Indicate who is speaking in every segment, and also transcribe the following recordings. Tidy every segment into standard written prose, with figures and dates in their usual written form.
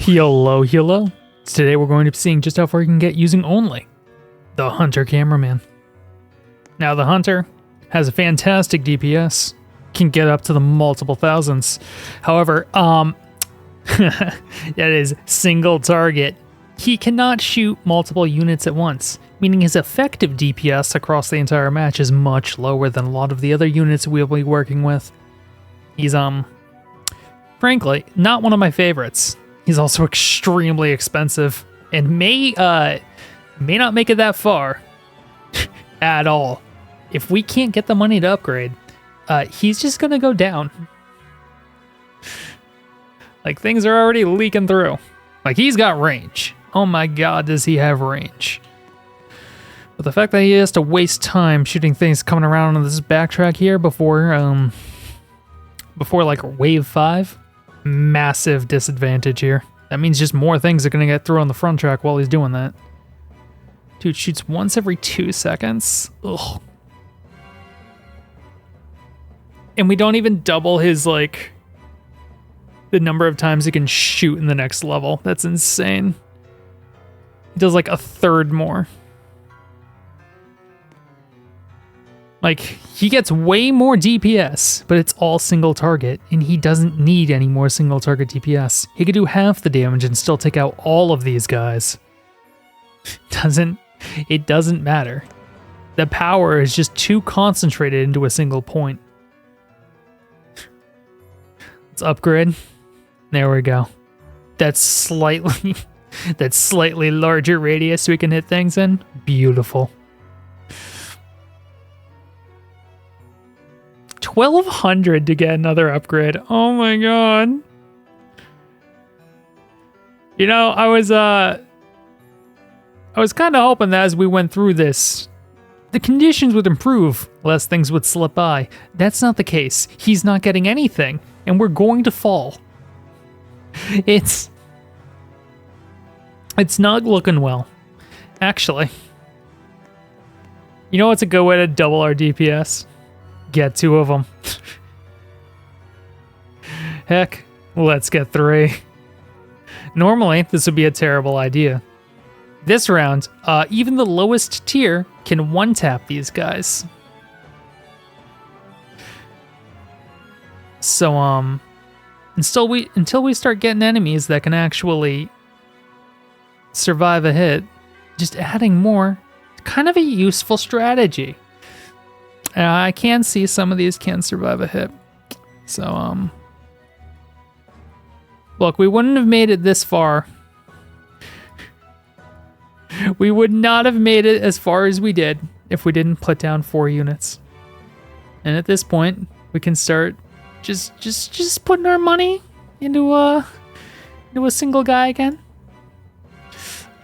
Speaker 1: YOLO, YOLO. Today we're going to be seeing just how far you can get using only the Hunter Cameraman. Now the Hunter has a fantastic DPS, can get up to the multiple thousands. However, that is single target. He cannot shoot multiple units at once, meaning his effective DPS across the entire match is much lower than a lot of the other units we'll be working with. He's, frankly, not one of my favorites. He's also extremely expensive and may not make it that far at all. If we can't get the money to upgrade, he's just gonna go down. Like, things are already leaking through. Like, he's got range. Oh my god, does he have range. But the fact that he has to waste time shooting things coming around on this backtrack here before like wave 5, massive disadvantage here. That means just more things are gonna get through on the front track while he's doing that. Dude shoots once every 2 seconds. Ugh. And we don't even double his, like, the number of times he can shoot in the next level. That's insane. He does like a third more. Like, he gets way more DPS, but it's all single target, and he doesn't need any more single target DPS. He could do half the damage and still take out all of these guys. It doesn't matter. The power is just too concentrated into a single point. Let's upgrade. There we go. That's slightly larger radius we can hit things in. Beautiful. 1,200 to get another upgrade. Oh my god. You know, I was kind of hoping that as we went through this, the conditions would improve, less things would slip by. That's not the case. He's not getting anything, and we're going to fall. It's not looking well, actually. You know what's a good way to double our DPS? Get 2 of them. Heck, let's get 3. Normally, this would be a terrible idea. This round, even the lowest tier can one-tap these guys. So, until we start getting enemies that can actually survive a hit, just adding more, kind of a useful strategy. I can see some of these can survive a hit. So, look, we wouldn't have made it this far. We would not have made it as far as we did if we didn't put down 4 units. And at this point, we can start just putting our money into a single guy again.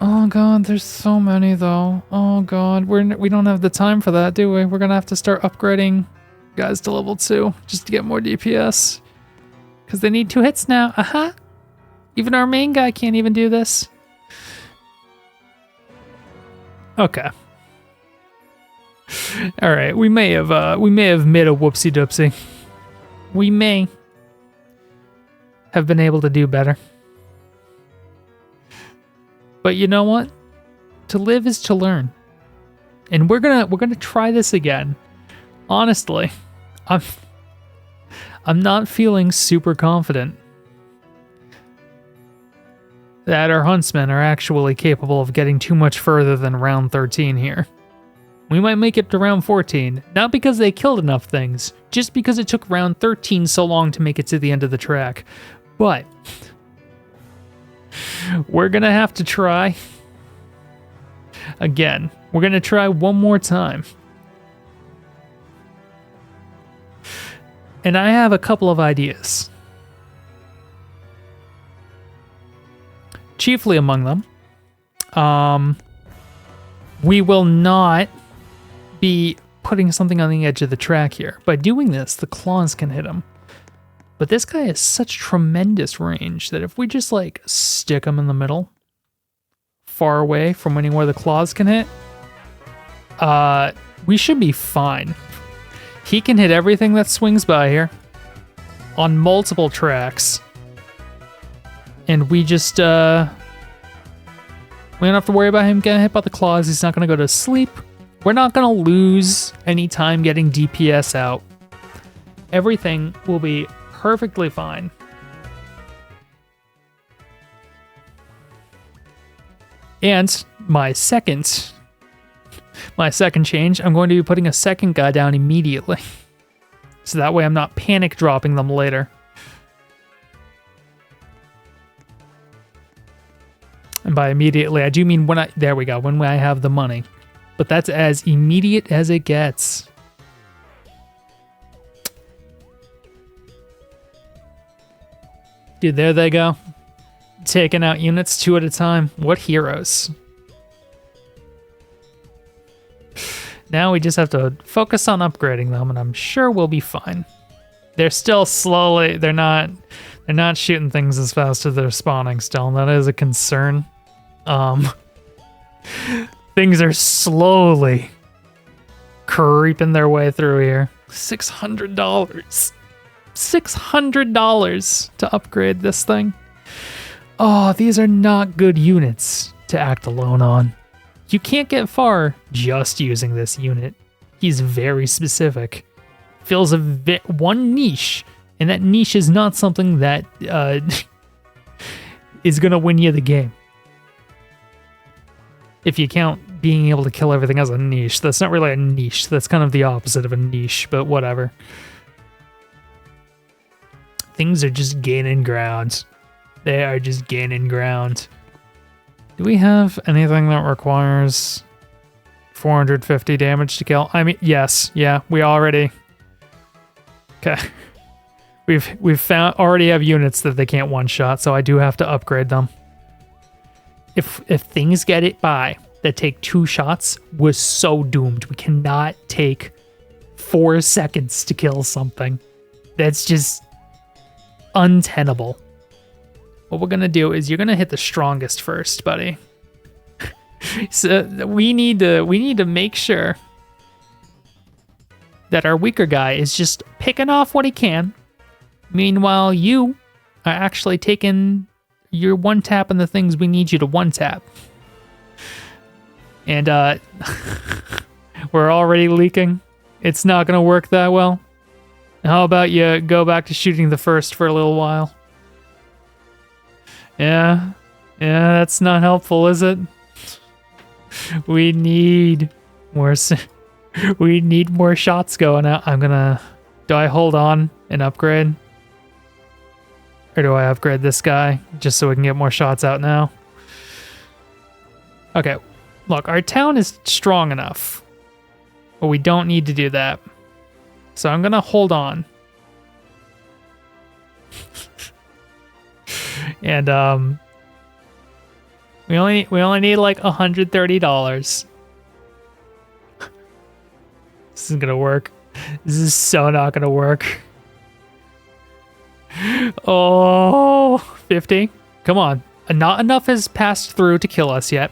Speaker 1: Oh god, there's so many though. Oh god, we don't have the time for that, do we? We're gonna have to start upgrading guys to level 2 just to get more DPS. Because they need 2 hits now. Aha! Even our main guy can't even do this. Okay. Alright, we may have made a whoopsie doopsie. We may have been able to do better. But you know what? To live is to learn. And we're gonna try this again. Honestly, I'm not feeling super confident that our huntsmen are actually capable of getting too much further than round 13 here. We might make it to round 14, not because they killed enough things, just because it took round 13 so long to make it to the end of the track. But we're gonna have to try again. We're gonna try one more time. And I have a couple of ideas. Chiefly among them, we will not be putting something on the edge of the track here. By doing this, the claws can hit him. But this guy has such tremendous range that if we just, like, stick him in the middle, far away from anywhere the claws can hit, we should be fine. He can hit everything that swings by here on multiple tracks. And we just, we don't have to worry about him getting hit by the claws. He's not going to go to sleep. We're not going to lose any time getting DPS out. Everything will be perfectly fine. And my second change, I'm going to be putting a second guy down immediately. So that way I'm not panic dropping them later. And by immediately, I do mean when there we go, when I have the money. But that's as immediate as it gets. Dude, there they go. Taking out units 2 at a time. What heroes. Now we just have to focus on upgrading them, and I'm sure we'll be fine. They're still slowly, they're not shooting things as fast as they're spawning still, and that is a concern. Things are slowly creeping their way through here. $600. $600 to upgrade this thing. Oh, these are not good units to act alone on. You can't get far just using this unit. He's very specific. Fills one niche, and that niche is not something that is going to win you the game. If you count being able to kill everything as a niche. That's not really a niche. That's kind of the opposite of a niche, but whatever. Things are just gaining ground. They are just gaining ground. Do we have anything that requires 450 damage to kill? I mean, yes. Yeah, we already... Okay. We've found already have units that they can't one-shot, so I do have to upgrade them. If things get it by that take 2 shots, we're so doomed. We cannot take 4 seconds to kill something. That's just untenable. What we're gonna do is you're gonna hit the strongest first, buddy. So we need to make sure that our weaker guy is just picking off what he can. Meanwhile, you are actually taking your one tap on the things we need you to one tap. And we're already leaking. It's not gonna work that well. How about you go back to shooting the first for a little while? Yeah, that's not helpful, is it? We need more shots going out. Do I hold on and upgrade? Or do I upgrade this guy just so we can get more shots out now? Okay, look, our town is strong enough, but we don't need to do that. So I'm gonna hold on. And we only need like $130. This isn't gonna work. This is so not gonna work. Oh, 50. Come on. Not enough has passed through to kill us yet.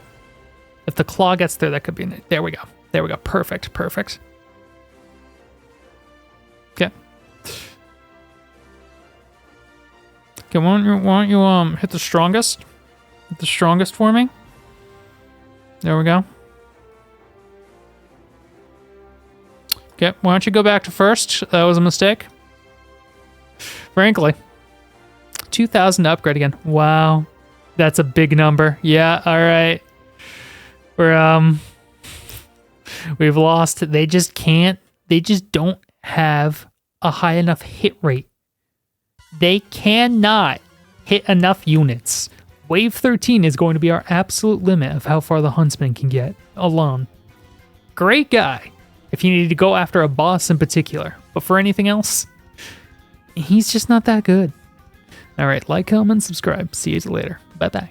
Speaker 1: If the claw gets there, that could be... There we go. There we go. Perfect. Perfect. Okay. Okay, why don't you hit the strongest? Hit the strongest for me. There we go. Okay, why don't you go back to first? That was a mistake. Frankly. 2,000 to upgrade again. Wow. That's a big number. Yeah, alright. We've lost. They just don't have a high enough hit rate. They cannot hit enough units. Wave 13 is going to be our absolute limit of how far the Huntsman can get alone. Great guy if you need to go after a boss in particular. But for anything else, he's just not that good. Alright, like, comment, subscribe. See you later. Bye-bye.